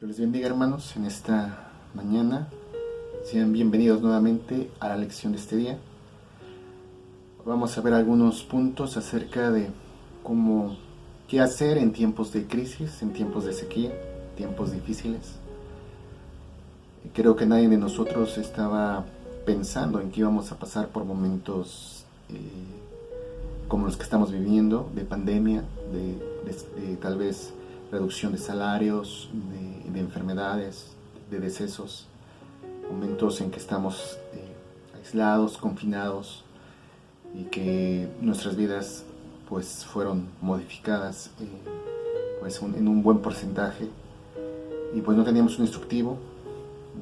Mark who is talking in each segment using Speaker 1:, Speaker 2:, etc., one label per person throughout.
Speaker 1: Dios les bendiga, hermanos, en esta mañana. Sean bienvenidos nuevamente a la lección de este día. Vamos a ver algunos puntos acerca de qué hacer en tiempos de crisis, en tiempos de sequía, tiempos difíciles. Creo que nadie de nosotros estaba pensando en que íbamos a pasar por momentos como los que estamos viviendo, de pandemia, de tal vez reducción de salarios, de enfermedades, de decesos, momentos en que estamos aislados, confinados y que nuestras vidas pues fueron modificadas pues en un buen porcentaje, y pues no teníamos un instructivo,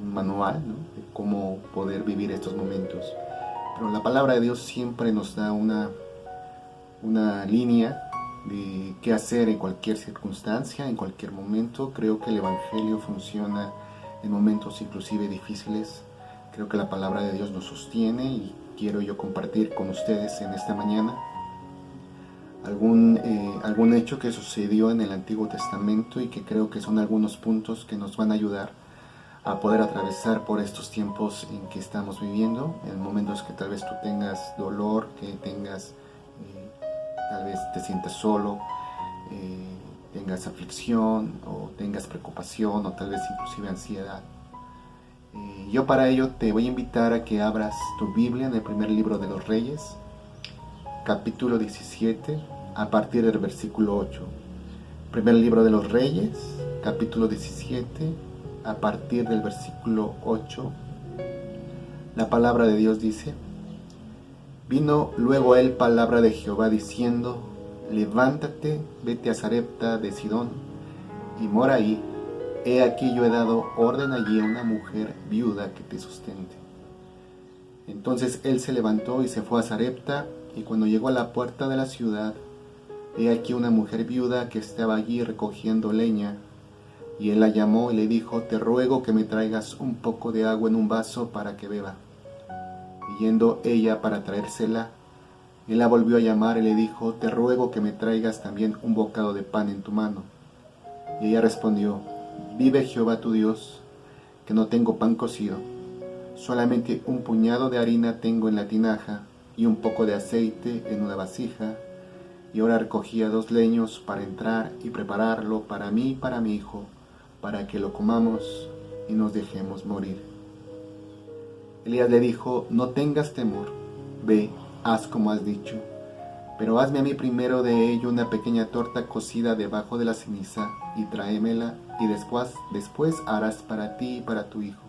Speaker 1: un manual, ¿no?, de cómo poder vivir estos momentos. Pero la palabra de Dios siempre nos da una línea de qué hacer en cualquier circunstancia, en cualquier momento. Creo que el Evangelio funciona en momentos inclusive difíciles. Creo que la palabra de Dios nos sostiene, y quiero yo compartir con ustedes en esta mañana algún hecho que sucedió en el Antiguo Testamento y que creo que son algunos puntos que nos van a ayudar a poder atravesar por estos tiempos en que estamos viviendo, en momentos que tal vez tú tengas dolor, que tengas tal vez te sientes solo, tengas aflicción o tengas preocupación o tal vez inclusive ansiedad. Yo para ello te voy a invitar a que abras tu Biblia en el primer libro de los Reyes, capítulo 17, a partir del versículo 8. Primer libro de los Reyes, capítulo 17, a partir del versículo 8. La palabra de Dios dice: Vino luego a él palabra de Jehová diciendo: Levántate, vete a Sarepta de Sidón, y mora ahí. He aquí yo he dado orden allí a una mujer viuda que te sustente. Entonces él se levantó y se fue a Sarepta, y cuando llegó a la puerta de la ciudad, he aquí una mujer viuda que estaba allí recogiendo leña. Y él la llamó y le dijo: Te ruego que me traigas un poco de agua en un vaso para que beba. Y yendo ella para traérsela, él la volvió a llamar y le dijo: Te ruego que me traigas también un bocado de pan en tu mano. Y ella respondió: Vive Jehová tu Dios, que no tengo pan cocido, solamente un puñado de harina tengo en la tinaja y un poco de aceite en una vasija. Y ahora recogía 2 leños para entrar y prepararlo para mí y para mi hijo, para que lo comamos y nos dejemos morir. Elías le dijo: No tengas temor, ve, haz como has dicho, pero hazme a mí primero de ello una pequeña torta cocida debajo de la ceniza y tráemela, y después harás para ti y para tu hijo.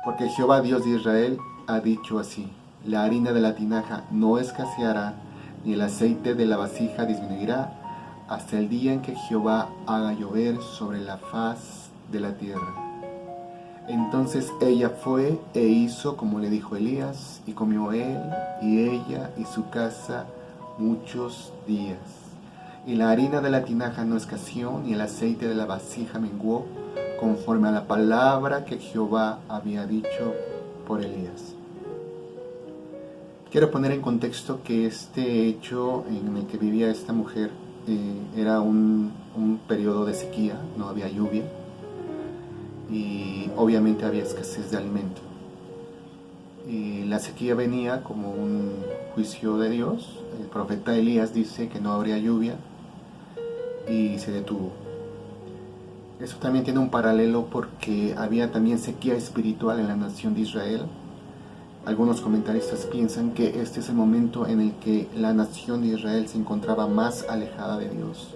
Speaker 1: Porque Jehová Dios de Israel ha dicho así: la harina de la tinaja no escaseará, ni el aceite de la vasija disminuirá, hasta el día en que Jehová haga llover sobre la faz de la tierra. Entonces ella fue e hizo como le dijo Elías, y comió él y ella y su casa muchos días. Y la harina de la tinaja no escaseó, ni el aceite de la vasija menguó, conforme a la palabra que Jehová había dicho por Elías. Quiero poner en contexto que este hecho en el que vivía esta mujer era un periodo de sequía, no había lluvia y obviamente había escasez de alimento. Y la sequía venía como un juicio de Dios. El profeta Elías dice que no habría lluvia y se detuvo. Eso también tiene un paralelo porque había también sequía espiritual en la nación de Israel. Algunos comentaristas piensan que este es el momento en el que la nación de Israel se encontraba más alejada de Dios.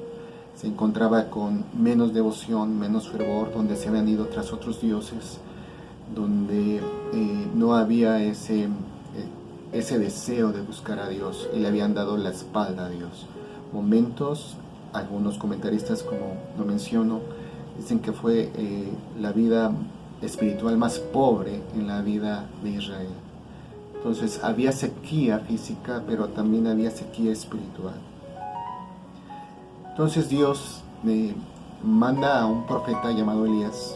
Speaker 1: Se encontraba con menos devoción, menos fervor, donde se habían ido tras otros dioses, donde no había ese deseo de buscar a Dios y le habían dado la espalda a Dios. Momentos, algunos comentaristas, como lo menciono, dicen que fue la vida espiritual más pobre en la vida de Israel. Entonces había sequía física, pero también había sequía espiritual. Entonces Dios manda a un profeta llamado Elías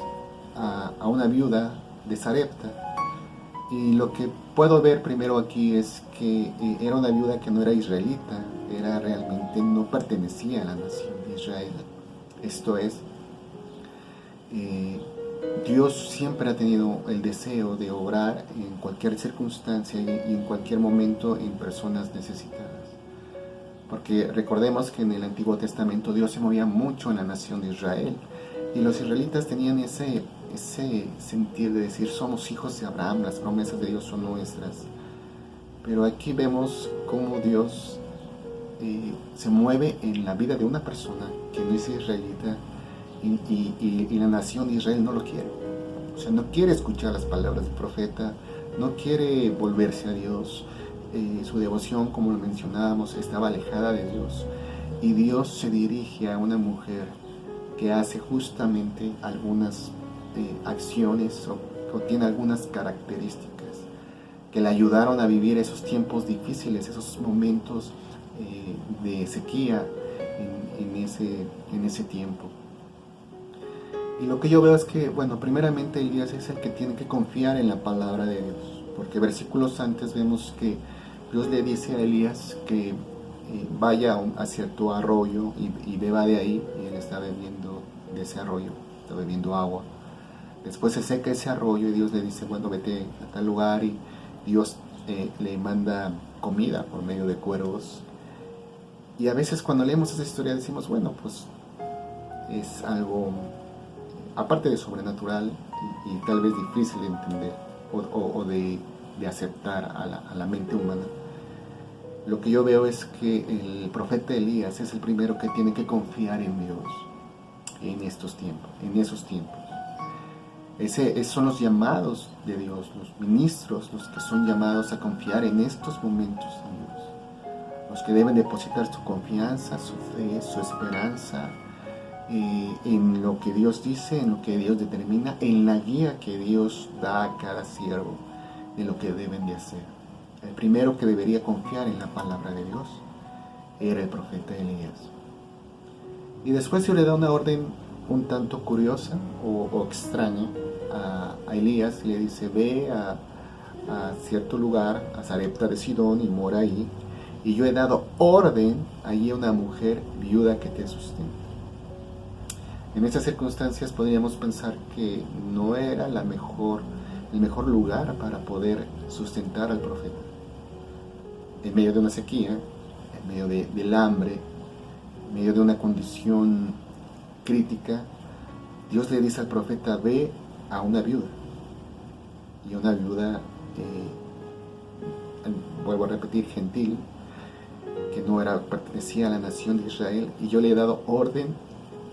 Speaker 1: a una viuda de Sarepta. Y lo que puedo ver primero aquí es que era una viuda que no era israelita, realmente no pertenecía a la nación de Israel. Esto es, Eh, Dios siempre ha tenido el deseo de obrar en cualquier circunstancia y en cualquier momento en personas necesitadas. Porque recordemos que en el Antiguo Testamento Dios se movía mucho en la nación de Israel. Y los israelitas tenían ese sentir de decir, somos hijos de Abraham, las promesas de Dios son nuestras. Pero aquí vemos cómo Dios se mueve en la vida de una persona que no es israelita y la nación de Israel no lo quiere. O sea, no quiere escuchar las palabras del profeta, no quiere volverse a Dios. Su devoción, como lo mencionábamos, estaba alejada de Dios. Y Dios se dirige a una mujer que hace justamente algunas acciones o tiene algunas características que le ayudaron a vivir esos tiempos difíciles, esos momentos de sequía en ese tiempo. Y lo que yo veo es que, bueno, primeramente Elías es el que tiene que confiar en la palabra de Dios, porque versículos antes vemos que Dios le dice a Elías que vaya a cierto arroyo y beba de ahí, y él está bebiendo de ese arroyo, está bebiendo agua. Después se seca ese arroyo y Dios le dice, bueno, vete a tal lugar, y Dios le manda comida por medio de cuervos. Y a veces cuando leemos esa historia decimos, bueno, pues es algo, aparte de sobrenatural y tal vez difícil de entender o de aceptar a la mente humana. Lo que yo veo es que el profeta Elías es el primero que tiene que confiar en Dios en estos tiempos, en esos tiempos. Esos son los llamados de Dios, los ministros, los que son llamados a confiar en estos momentos en Dios. Los que deben depositar su confianza, su fe, su esperanza en lo que Dios dice, en lo que Dios determina, en la guía que Dios da a cada siervo de lo que deben de hacer. El primero que debería confiar en la palabra de Dios era el profeta Elías. Y después se le da una orden un tanto curiosa o extraña a Elías. Le dice, ve a cierto lugar, a Sarepta de Sidón, y mora ahí. Y yo he dado orden allí a una mujer viuda que te sustente. En estas circunstancias podríamos pensar que no era el mejor lugar para poder sustentar al profeta. En medio de una sequía, en medio del hambre, en medio de una condición crítica, Dios le dice al profeta, ve a una viuda. Y una viuda, vuelvo a repetir, gentil, que no pertenecía a la nación de Israel, y yo le he dado orden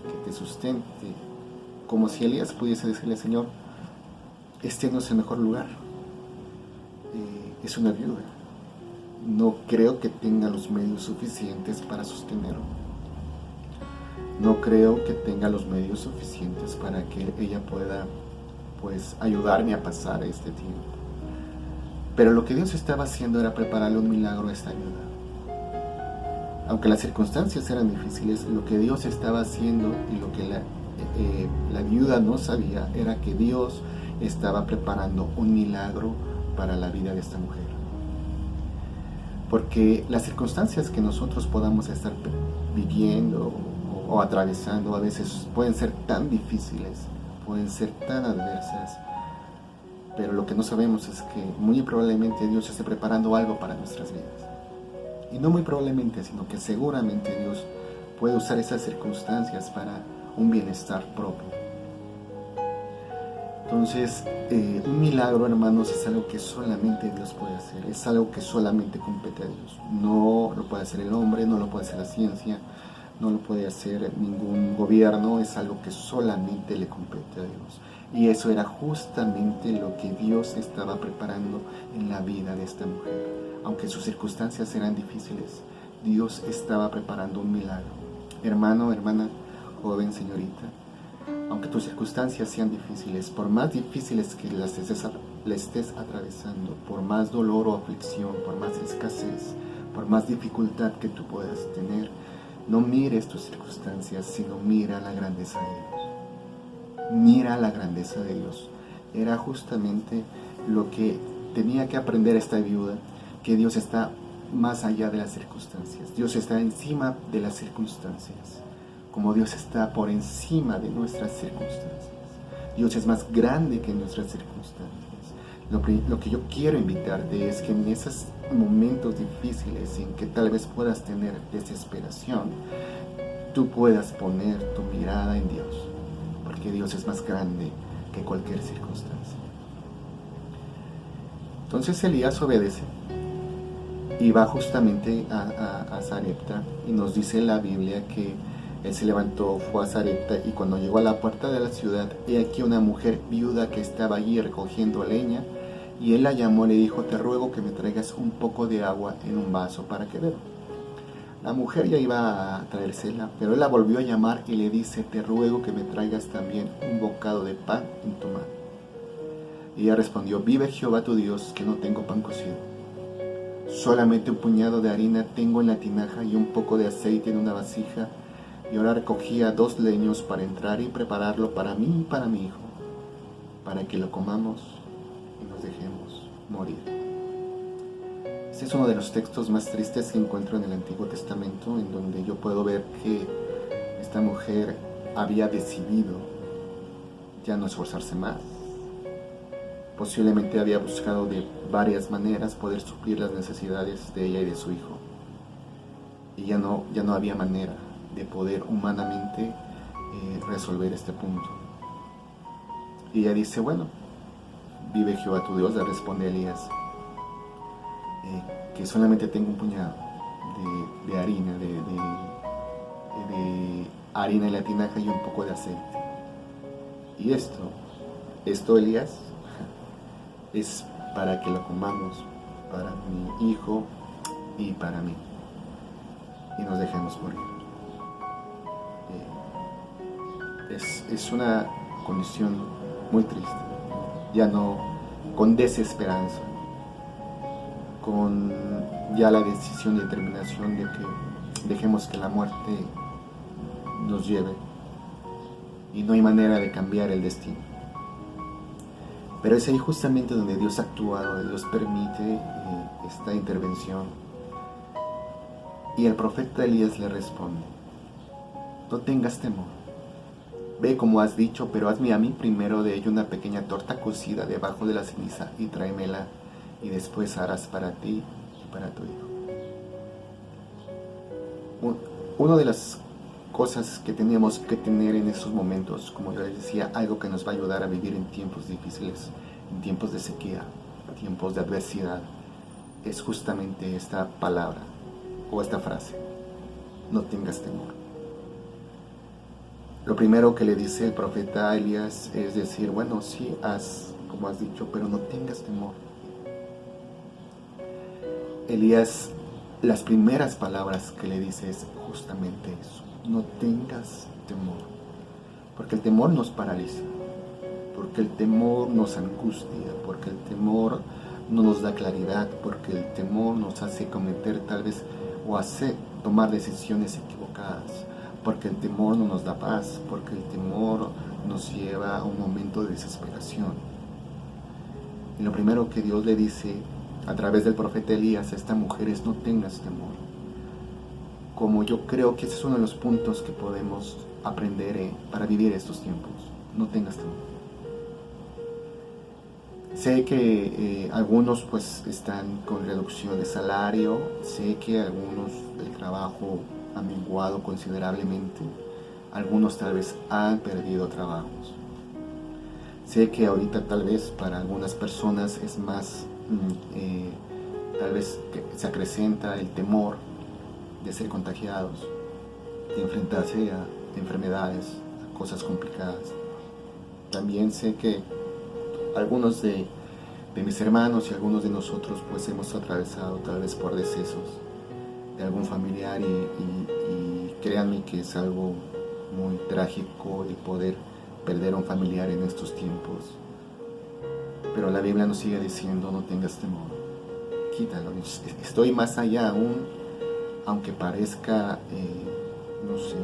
Speaker 1: que te sustente. Como si Elías pudiese decirle, Señor, este no es el mejor lugar, es una viuda, no creo que tenga los medios suficientes para sostenerlo, no creo que tenga los medios suficientes para que ella pueda pues ayudarme a pasar este tiempo. Pero lo que Dios estaba haciendo era prepararle un milagro a esta viuda. Aunque las circunstancias eran difíciles, lo que Dios estaba haciendo y lo que la viuda no sabía era que Dios estaba preparando un milagro para la vida de esta mujer. Porque las circunstancias que nosotros podamos estar viviendo o atravesando a veces pueden ser tan difíciles, pueden ser tan adversas, pero lo que no sabemos es que muy probablemente Dios esté preparando algo para nuestras vidas. Y no muy probablemente, sino que seguramente Dios puede usar esas circunstancias para un bienestar propio. Entonces, un milagro, hermanos, es algo que solamente Dios puede hacer, es algo que solamente compete a Dios. No lo puede hacer el hombre, no lo puede hacer la ciencia, no lo puede hacer ningún gobierno, es algo que solamente le compete a Dios. Y eso era justamente lo que Dios estaba preparando en la vida de esta mujer. Aunque sus circunstancias eran difíciles, Dios estaba preparando un milagro. Hermano, hermana, joven, señorita, aunque tus circunstancias sean difíciles, por más difíciles que las estés atravesando, por más dolor o aflicción, por más escasez, por más dificultad que tú puedas tener, no mires tus circunstancias, sino mira la grandeza de Dios. Mira la grandeza de Dios. Era justamente lo que tenía que aprender esta viuda, que Dios está más allá de las circunstancias. Dios está encima de las circunstancias, como Dios está por encima de nuestras circunstancias. Dios es más grande que nuestras circunstancias. Lo que yo quiero invitarte es que en esos momentos difíciles en que tal vez puedas tener desesperación, tú puedas poner tu mirada en Dios, porque Dios es más grande que cualquier circunstancia. Entonces Elías obedece y va justamente a Sarepta, y nos dice en la Biblia que él se levantó, fue a Sarepta, y cuando llegó a la puerta de la ciudad, he aquí una mujer viuda que estaba allí recogiendo leña, y él la llamó y le dijo: te ruego que me traigas un poco de agua en un vaso para que beba. La mujer ya iba a traérsela, pero él la volvió a llamar y le dice: te ruego que me traigas también un bocado de pan en tu mano. Y ella respondió: vive Jehová tu Dios, que no tengo pan cocido. Solamente un puñado de harina tengo en la tinaja y un poco de aceite en una vasija. Y ahora recogía 2 leños para entrar y prepararlo para mí y para mi hijo, para que lo comamos y nos dejemos morir. Este es uno de los textos más tristes que encuentro en el Antiguo Testamento, en donde yo puedo ver que esta mujer había decidido ya no esforzarse más. Posiblemente había buscado de varias maneras poder suplir las necesidades de ella y de su hijo. Y ya no había manera de poder humanamente resolver este punto. Y ella dice: bueno, vive Jehová tu Dios, le responde Elías, que solamente tengo un puñado de harina, de harina en la tinaja y un poco de aceite. Y esto Elías, es para que lo comamos, para mi hijo y para mí, y nos dejemos morir. Es una condición muy triste, ya no con desesperanza, con ya la decisión y determinación de que dejemos que la muerte nos lleve, y no hay manera de cambiar el destino. Pero es ahí justamente donde Dios actúa, donde Dios permite esta intervención. Y el profeta Elías le responde: no tengas temor, ve como has dicho, pero hazme a mí primero de ello una pequeña torta cocida debajo de la ceniza y tráemela, y después harás para ti y para tu hijo. Una de las cosas que tenemos que tener en estos momentos, como yo les decía, algo que nos va a ayudar a vivir en tiempos difíciles, en tiempos de sequía, tiempos de adversidad, es justamente esta palabra o esta frase: no tengas temor. Lo primero que le dice el profeta Elías es decir: bueno, sí, haz como has dicho, pero no tengas temor. Elías, las primeras palabras que le dice es justamente eso: no tengas temor, porque el temor nos paraliza, porque el temor nos angustia, porque el temor no nos da claridad, porque el temor nos hace cometer tal vez o hace tomar decisiones equivocadas, porque el temor no nos da paz, porque el temor nos lleva a un momento de desesperación. Y lo primero que Dios le dice a través del profeta Elías a esta mujer es: no tengas temor. Como yo creo que ese es uno de los puntos que podemos aprender para vivir estos tiempos: no tengas temor. Sé que algunos pues están con reducción de salario, sé que algunos el trabajo ha menguado considerablemente, algunos tal vez han perdido trabajos. Sé que ahorita tal vez para algunas personas es más, tal vez que se acrecenta el temor de ser contagiados, de enfrentarse a enfermedades, a cosas complicadas. También sé que algunos de mis hermanos y algunos de nosotros pues hemos atravesado tal vez por decesos de algún familiar, y créanme que es algo muy trágico el poder perder a un familiar en estos tiempos. Pero la Biblia nos sigue diciendo: no tengas temor, quítalo. Estoy más allá aún, aunque parezca, no sé,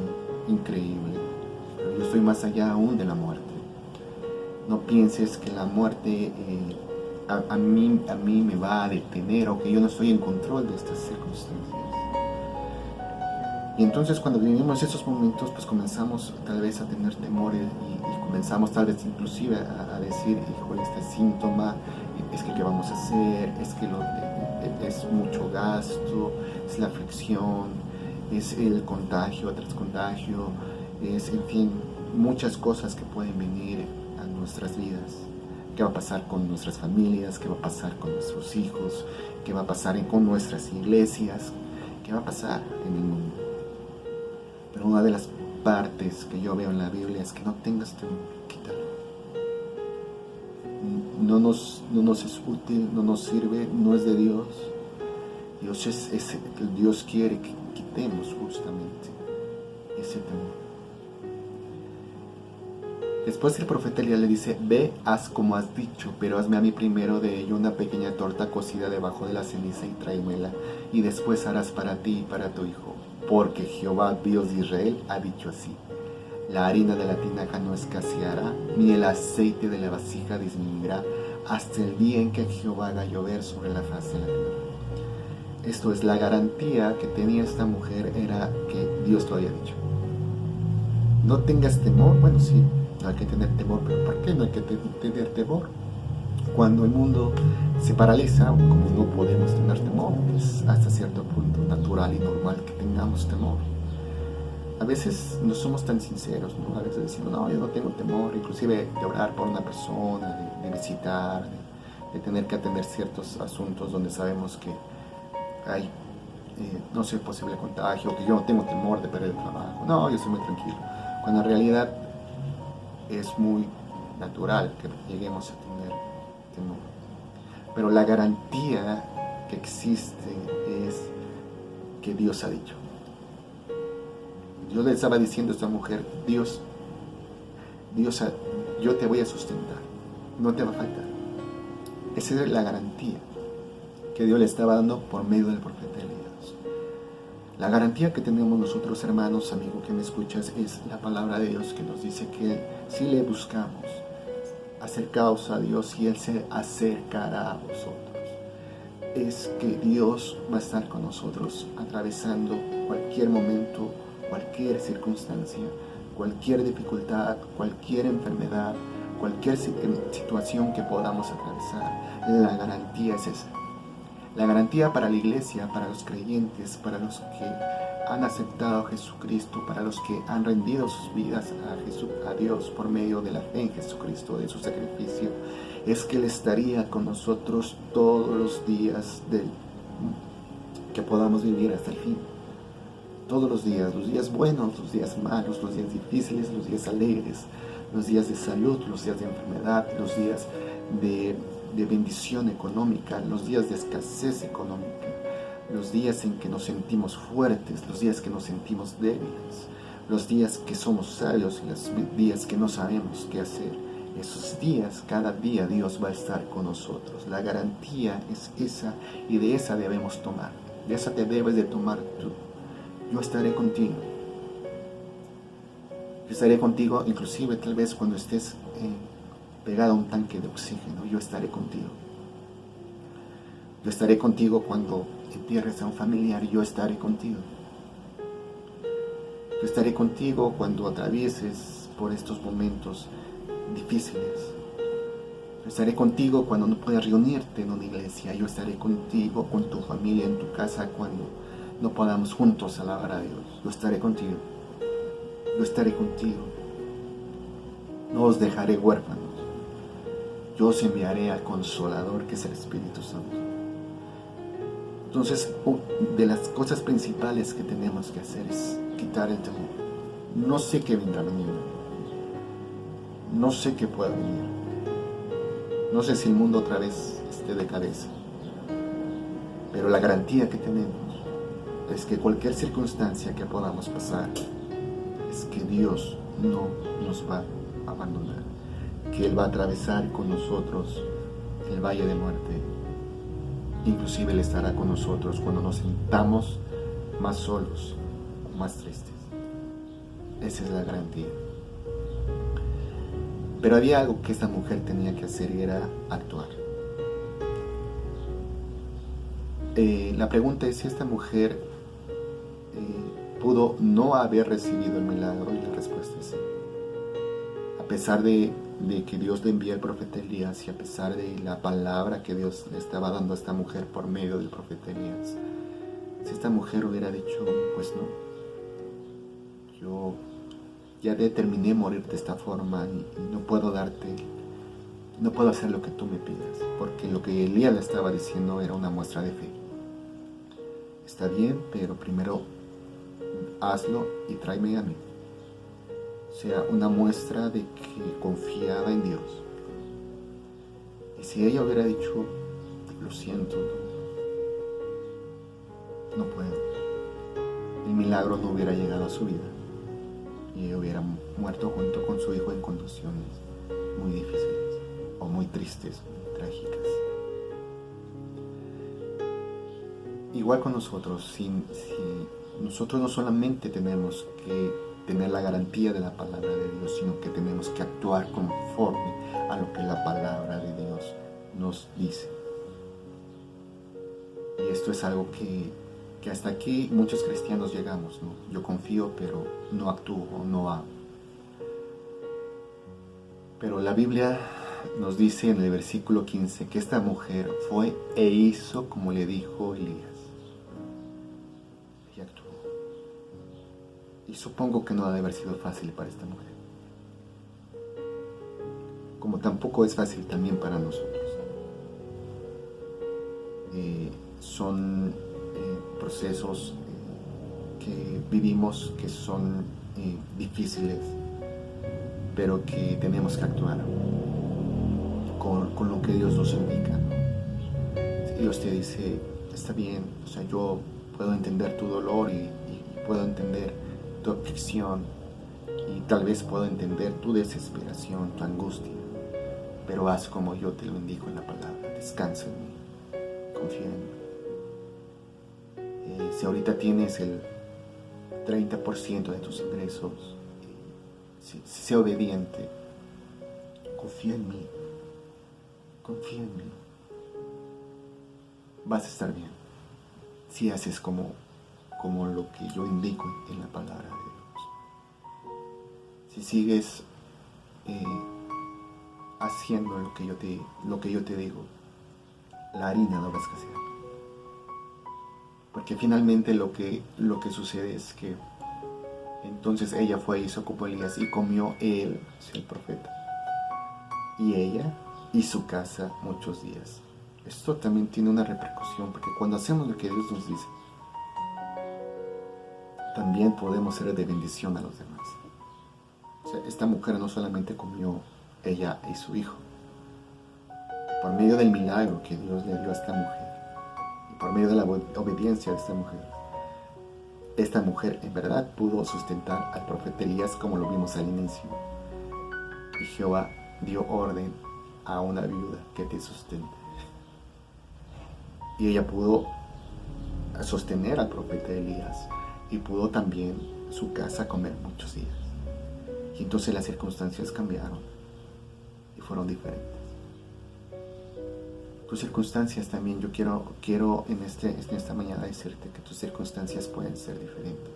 Speaker 1: increíble, pero yo estoy más allá aún de la muerte. No pienses que la muerte a mí me va a detener, o que yo no estoy en control de estas circunstancias. Y entonces cuando vivimos esos momentos, pues comenzamos tal vez a tener temores y comenzamos tal vez inclusive a decir, híjole, este síntoma, es que qué vamos a hacer, es que es mucho gasto, es la fricción, es el contagio tras contagio, es, en fin, muchas cosas que pueden venir a nuestras vidas. ¿Qué va a pasar con nuestras familias? ¿Qué va a pasar con nuestros hijos? ¿Qué va a pasar con nuestras iglesias? ¿Qué va a pasar en el mundo? Pero una de las partes que yo veo en la Biblia es que no tengas temor, quítalo. No nos es útil, no nos sirve, no es de Dios. Dios quiere que quitemos justamente ese temor. Después el profeta Elías le dice, ve, haz como has dicho, pero hazme a mí primero de ello una pequeña torta cocida debajo de la ceniza y tráemela, y después harás para ti y para tu hijo, porque Jehová, Dios de Israel, ha dicho así, la harina de la tinaja no escaseará, ni el aceite de la vasija disminuirá, hasta el día en que Jehová haga llover sobre la faz de la tierra. Esto es, la garantía que tenía esta mujer era que Dios lo había dicho. No tengas temor, bueno sí, no hay que tener temor, pero ¿por qué no hay que tener temor? Cuando el mundo se paraliza, como no podemos tener temor, es hasta cierto punto natural y normal que tengamos temor. A veces no somos tan sinceros, ¿no? A veces decimos, no, yo no tengo temor, inclusive de orar por una persona, de visitar, de tener que atender ciertos asuntos donde sabemos que hay, no sé, posible contagio, que yo no tengo temor de perder el trabajo, no, yo soy muy tranquilo. Cuando en realidad es muy natural que lleguemos a tener temor. Pero la garantía que existe es que Dios ha dicho. Yo le estaba diciendo a esta mujer, Dios, yo te voy a sustentar, no te va a faltar. Esa es la garantía que Dios le estaba dando por medio del profeta Elías. La garantía que tenemos nosotros, hermanos, amigo que me escuchas, es la palabra de Dios que nos dice que si le buscamos, acercaos a Dios y Él se acercará a vosotros. Es que Dios va a estar con nosotros atravesando cualquier momento, cualquier circunstancia, cualquier dificultad, cualquier enfermedad, cualquier situación que podamos atravesar. La garantía es esa. La garantía para la iglesia, para los creyentes, para los que han aceptado a Jesucristo, para los que han rendido sus vidas a Dios por medio de la fe en Jesucristo, de su sacrificio, es que Él estaría con nosotros todos los días que podamos vivir hasta el fin. Todos los días buenos, los días malos, los días difíciles, los días alegres, los días de salud, los días de enfermedad, los días de bendición económica, los días de escasez económica, los días en que nos sentimos fuertes, los días que nos sentimos débiles, los días que somos sabios y los días que no sabemos qué hacer. Esos días, cada día Dios va a estar con nosotros. La garantía es esa y de esa debemos tomar. De esa te debes de tomar tú. Yo estaré contigo. Yo estaré contigo inclusive tal vez cuando estés pegado a un tanque de oxígeno. Yo estaré contigo. Yo estaré contigo cuando entierres a un familiar. Yo estaré contigo. Yo estaré contigo cuando atravieses por estos momentos difíciles. Yo estaré contigo cuando no puedas reunirte en una iglesia. Yo estaré contigo, con tu familia, en tu casa, cuando no podamos juntos alabar a Dios. Yo estaré contigo. Yo estaré contigo. No os dejaré huérfanos. Yo os enviaré al Consolador, que es el Espíritu Santo. Entonces, de las cosas principales que tenemos que hacer es quitar el temor. No sé qué vendrá mañana. No sé qué pueda venir. No sé si el mundo otra vez esté de cabeza. Pero la garantía que tenemos es que cualquier circunstancia que podamos pasar, es que Dios no nos va a abandonar. Que Él va a atravesar con nosotros el valle de muerte. Inclusive Él estará con nosotros cuando nos sintamos más solos o más tristes. Esa es la garantía. Pero había algo que esta mujer tenía que hacer y era actuar. La pregunta es si esta mujer pudo no haber recibido el milagro y la respuesta es sí. A pesar de que Dios le envía al profeta Elías y a pesar de la palabra que Dios le estaba dando a esta mujer por medio del profeta Elías, si esta mujer hubiera dicho, pues no, yo ya determiné morir de esta forma y no puedo hacer lo que tú me pidas, porque lo que Elías le estaba diciendo era una muestra de fe. Está bien, pero primero hazlo y tráeme a mí. O sea, una muestra de que confiaba en Dios. Y si ella hubiera dicho, lo siento, no puedo, el milagro no hubiera llegado a su vida y ella hubiera muerto junto con su hijo en condiciones muy difíciles o muy tristes, muy trágicas. Igual con nosotros, si nosotros no solamente tenemos que tener la garantía de la palabra de Dios, sino que tenemos que actuar conforme a lo que la palabra de Dios nos dice. Y esto es algo que hasta aquí muchos cristianos llegamos, ¿no? Yo confío, pero no actúo, no hago. Pero la Biblia nos dice en el versículo 15 que esta mujer fue e hizo como le dijo Elías. Y actuó. Y supongo que no ha de haber sido fácil para esta mujer. Como tampoco es fácil también para nosotros. Son procesos que vivimos que son difíciles, pero que tenemos que actuar con lo que Dios nos indica. Dios te dice, está bien, o sea, yo puedo entender tu dolor y puedo entender tu aflicción y tal vez puedo entender tu desesperación, tu angustia, pero haz como yo te lo indico en la palabra, descansa en mí, confía en mí. Si ahorita tienes el 30% de tus ingresos, sea obediente, confía en mí, confía en mí. Vas a estar bien si haces como lo que yo indico en la palabra de Dios. Si sigues haciendo lo que yo te digo, la harina no va a escasear. Porque finalmente lo que sucede es que entonces ella fue y hizo como Elías y comió él, el profeta, y ella y su casa muchos días. Esto también tiene una repercusión, porque cuando hacemos lo que Dios nos dice, también podemos ser de bendición a los demás. O sea, esta mujer no solamente comió ella y su hijo, por medio del milagro que Dios le dio a esta mujer, y por medio de la obediencia de esta mujer en verdad pudo sustentar al profeta Elías, como lo vimos al inicio. Y Jehová dio orden a una viuda que te sustente. Y ella pudo sostener al profeta Elías y pudo también su casa comer muchos días. Y entonces las circunstancias cambiaron y fueron diferentes. Tus circunstancias también, yo quiero en esta mañana decirte que tus circunstancias pueden ser diferentes.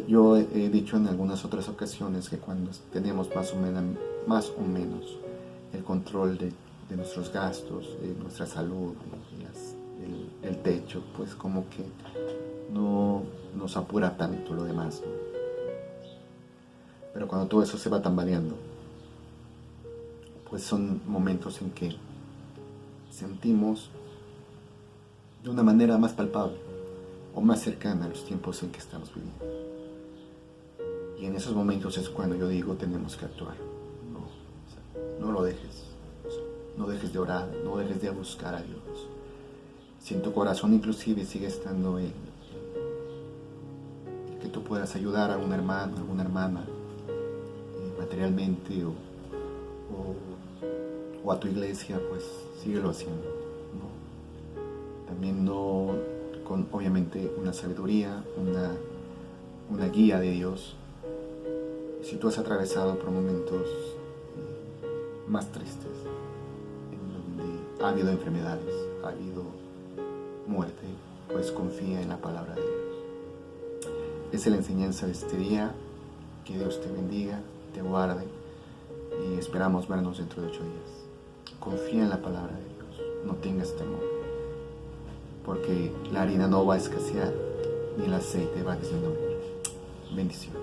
Speaker 1: Yo he dicho en algunas otras ocasiones que cuando tenemos más o menos el control de nuestros gastos, de nuestra salud, el techo, pues como que no nos apura tanto lo demás, ¿no? Pero cuando todo eso se va tambaleando, pues son momentos en que sentimos de una manera más palpable o más cercana a los tiempos en que estamos viviendo. Y en esos momentos es cuando yo digo tenemos que actuar. No lo dejes. No dejes de orar, no dejes de buscar a Dios. Si en tu corazón inclusive sigue estando el que tú puedas ayudar a un hermano, a una hermana, materialmente o a tu iglesia, pues síguelo haciendo, ¿no? También no con obviamente una sabiduría, una guía de Dios. Si tú has atravesado por momentos más tristes, en donde ha habido enfermedades, ha habido muerte, pues confía en la palabra de Dios. Esa es la enseñanza de este día. Que Dios te bendiga, te guarde y esperamos vernos dentro de 8 días. Confía en la palabra de Dios, no tengas temor, porque la harina no va a escasear ni el aceite va a disminuir. Bendiciones.